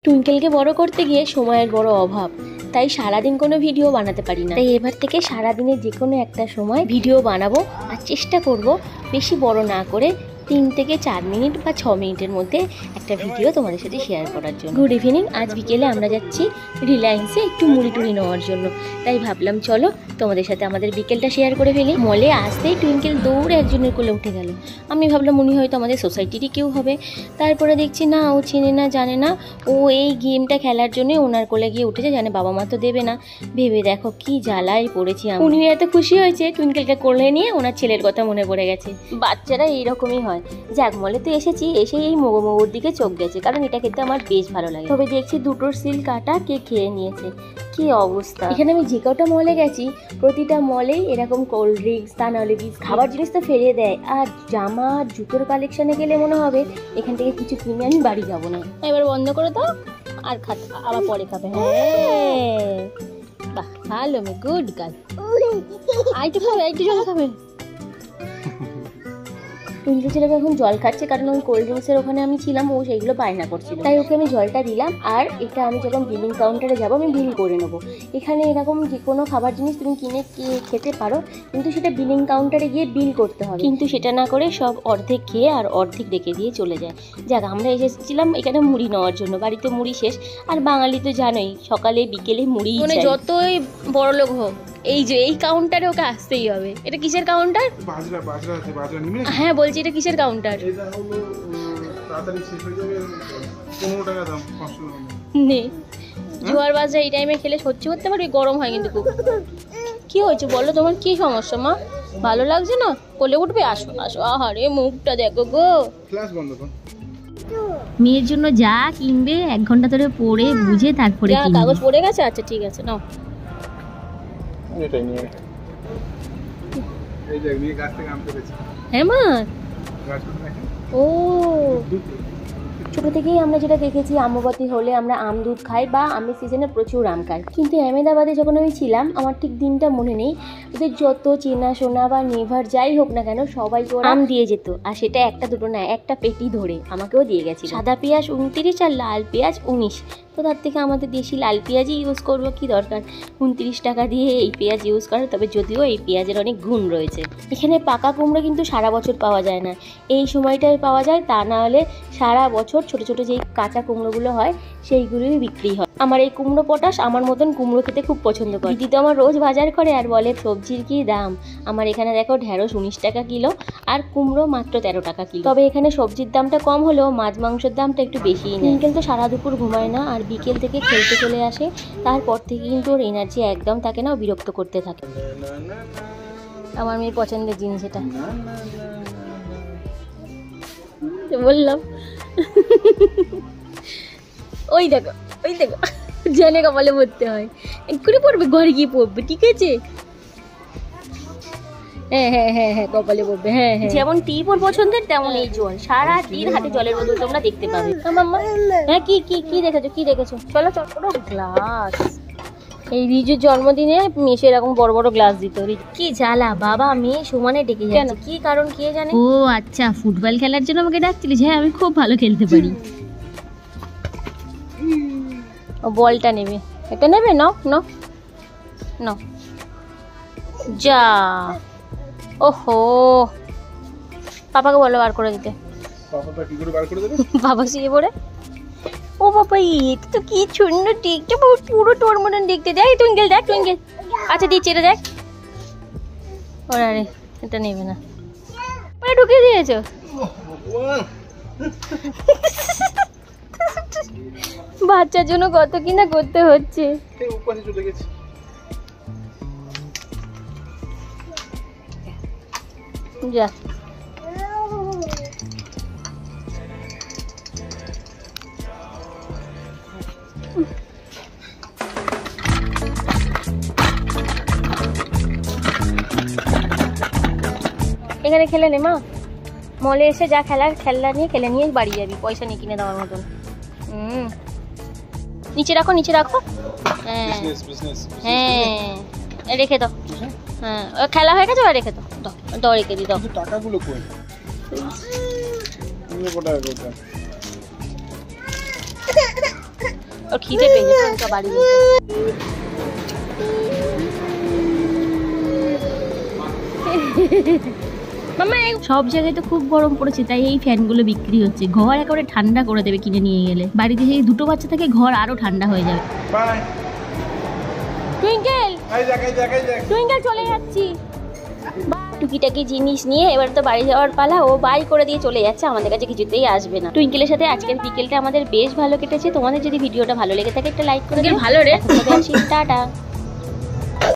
টুইঙ্কেলকে বড় করতে গিয়ে সময়ের বড় অভাব, তাই সারাদিন কোনো ভিডিও বানাতে পারি না। তাই এবার থেকে সারাদিনের যে কোনো একটা সময় ভিডিও বানাবো আর চেষ্টা করব বেশি বড় না করে 3 থেকে 4 মিনিট বা 6 মিনিটের মধ্যে একটা ভিডিও তোমাদের সাথে শেয়ার করার জন্য। Good evening. আজ বিকেলে আমরা যাচ্ছি রিলায়েন্সে একটু মুড়ি টুড়ি নেওয়ার জন্য, তাই ভাবলাম চলো তোমাদের সাথে আমাদের বিকেলটা শেয়ার করে ফেলি। মলে আসতেই টুইঙ্কেল দৌড়ে একজনের কোলে উঠে গেল। আমি ভাবলাম উনি হয়তো আমাদের সোসাইটিরই কেউ হবে। তারপরে দেখছি না, ও চেনে না জানে না, ও এই গেমটা খেলার জন্য ওনার কোলে গিয়ে উঠেছে, জানে বাবা মা তো দেবে না। ভেবে দেখো কি জ্বালায় পড়েছি আমি। উনি এত খুশি হয়েছে টুইঙ্কেলকে কোলে নিয়ে, ওনার ছেলের কথা মনে পড়ে গেছে। বাচ্চারা এইরকমই হয়। যাক, মলে তো এসেছি, এসে এই মোগোর দিকে চোখ গেছে, কারণ এটা খেতে আমার বেশ ভালো লাগে। তবে দেখছি দুটোর সিল কাটা, কে খেয়ে নিয়েছে। কি অবস্থা! এখানে আমি যে কটা মলে গেছি প্রতিটা মলেই এরকম কোল্ড ড্রিঙ্কস, তা নাহলে খাবার জিনিস তো ফেলে দেয়। আর জামা জুতোর কালেকশনে গেলে মনে হবে এখান থেকে কিছু কিনে আমি বাড়ি যাবো না। এবার বন্ধ করে দাও, আর আবার পরে খাবে। হ্যাঁ বাহ, ভালো মেয়ে, গুড গার্ল। আইটু খাবে, আইটু জল খাবে। টুইঙ্কেল ছেলেকে এখন জল খাচ্ছে, কারণ ওই কোল্ড ড্রিঙ্কসের ওখানে আমি ছিলাম, ও সেইগুলো বায়না করছিল, তাই ওকে আমি জলটা দিলাম। আর এটা আমি যখন বিলিং কাউন্টারে যাবো আমি বিল করে নেবো। এখানে এরকম যে কোনো খাবার জিনিস তুমি কিনে খেতে পারো, কিন্তু সেটা বিলিং কাউন্টারে গিয়ে বিল করতে হবে। কিন্তু সেটা না করে সব অর্ধেক খেয়ে আর অর্ধেক রেখে দিয়ে চলে যায়। যাক, আমরা এসেছিলাম এখানে মুড়ি নেওয়ার জন্য, বাড়িতে মুড়ি শেষ। আর বাঙালি তো জানোই, সকালে বিকেলে মুড়ি, মানে যতই বড় লোক হোক এই যে এই কাউন্টারে ওকে আসতেই হবে। এটা কিসের কাউন্টার? হ্যাঁ বলছি, এটা কিসের কাউন্টার? নে, জোয়ার বাজরা এই টাইমে খেলে সহ্য করতে পারবি? গরম হয় কিন্তু খুব। কি হয়েছে বলো, তোমার কি সমস্যা মা? ভালো লাগছে না? কোলে উঠবে? আসো আসো। আহারে মুখটা দেখো গো। মেয়ের জন্য যা কিনবে 1 ঘন্টা ধরে পড়ে বুঝে তারপরে কাগজ পড়ে গেছে। আচ্ছা ঠিক আছে, নাও। হ্যাঁ মা, ও ছোট থেকেই আমরা যেটা দেখেছি, আমবতী হলে আমরা আম দুধ খাই বা আমের সিজনে প্রচুর আম খাই। কিন্তু আহমেদাবাদে যখন আমি ছিলাম, আমার ঠিক দিনটা মনে নেই, ওদের যত চেনাশোনা বা নেভার যাই হোক না কেন সবাইকে আম দিয়ে যেত। আর সেটা একটা দুটো না, একটা পেটি ধরে আমাকেও দিয়ে গেছে। সাদা পেঁয়াজ 29 আর লাল পেঁয়াজ 19। তো তার থেকে আমাদের দেশি লাল পেঁয়াজই ইউজ করবো, কি দরকার 29 টাকা দিয়ে এই পেঁয়াজ ইউজ করার। তবে যদিও এই পেঁয়াজের অনেক গুণ রয়েছে। এখানে পাকা কুমড়ো কিন্তু সারা বছর পাওয়া যায় না, এই সময়টায় পাওয়া যায়। তা না হলে সারা বছর ছোট ছোট যেই কাঁচা কুমড়োগুলো হয় সেইগুলোই বিক্রি হয়। আমার এই কুমড়ো পটাশ আমার মতন কুমড়ো খেতে খুব পছন্দ করে। দিদি তো আমার রোজ বাজার করে আর বলে সবজির কি দাম। আমার এখানে দেখো ঢেঁড়স 19 টাকা কিলো আর কুমড়ো মাত্র 13 টাকা কিলো। তবে এখানে সবজির দামটা কম হলেও মাছ মাংসের দামটা একটু বেশিই নেয়। কিন্তু সারা দুপুর ঘুমায় না আর বিকেল থেকে খেলতে চলে আসে। তারপর থেকে কিন্তু ওর এনার্জি একদম থাকে না, বিরক্ত করতে থাকে। আমার মেয়ের পছন্দের জিনিস এটা, বললাম। ওই দেখো, ওই দেখো, জানে কপালে পড়তে হয়, এক্ষুনি পড়বে, ঘরে গিয়ে পড়বে, ঠিক আছে? হ্যাঁ হ্যাঁ হ্যাঁ হ্যাঁ, কপালে পড়বে। হ্যাঁ হ্যাঁ, যেমন টিপ ওর পছন্দের তেমন এই জল। সারা দিন হাতে জলের বোতল তোমরা দেখতে পাবে। হ্যাঁ, কি কি কি দেখেছো, কি দেখেছো? চলো চলো। গ্লাস, এই রিজুর জন্মদিনে মেশে এরকম বড় বড় গ্লাস দিত। কি জ্বালা, বাবা মেয়ে সমানে ডেকে যাচ্ছে, কি কারণ কে জানে। ও আচ্ছা, ফুটবল খেলার জন্য আমাকে ডাকছিলিস? হ্যাঁ, আমি খুব ভালো খেলতে পারি। ও বলটা নেবে, এটা নেবে? নাও নাও নাও। যা, ওহো, পাপাকে বলো বার করে দিতে। বাবা শুয়ে পড়ে। ও বাবা, এটা তো কি সুন্দর দেখতে, পুরো তোর মতন দেখতে। দেখ টুইঙ্কেল, দেখ টুইঙ্কেল। আচ্ছা দিচ্ছি, এটা দেখ। ওরে এটা নেবে না, ঢুকিয়ে দিয়েছো। বাচ্চার জন্য কত কিনা করতে হচ্ছে। যা, এখানে খেলে নে মা। মলে এসে যা খেলনা নিয়ে খেলে নিয়ে বাড়ি যাবি, পয়সা নিয়ে কিনে দেওয়ার মতন। নিচে রাখো, নিচে রাখো। হ্যাঁ হ্যাঁ, রেখে দাও। হ্যাঁ, খেলা হয়ে গেছে, রেখে দাও। দাও, রেখে দি, দাও। টাকাগুলো কই? ওর খিদে পেয়ে গেছে বাড়ি যেতে। মামা সব জায়গায় তো খুব গরম পড়েছে, তাই এই ফ্যানগুলো বিক্রি হচ্ছে। ঘর একেবারে ঠান্ডা করে দেবে কিনে নিয়ে গেলে। বাড়িতে সেই দুটো বাচ্চা থেকে ঘর আরো ঠান্ডা হয়ে যাবে। টুইঙ্কেল টুইঙ্কেল চলে যাচ্ছি। টুকিটাকি জিনিস নিয়ে এবার তো বাড়ি যাওয়ার পালা। ও বাই করে দিয়ে চলে যাচ্ছে, আমাদের কাছে কিছুতেই আসবে না। টুইঙ্কেলের সাথে আজকের বিকেলটা আমাদের বেশ ভালো কেটেছে। তোমাদের যদি ভিডিওটা ভালো লেগে থাকে একটা লাইক করে দিও। ভালো রে, টাটা।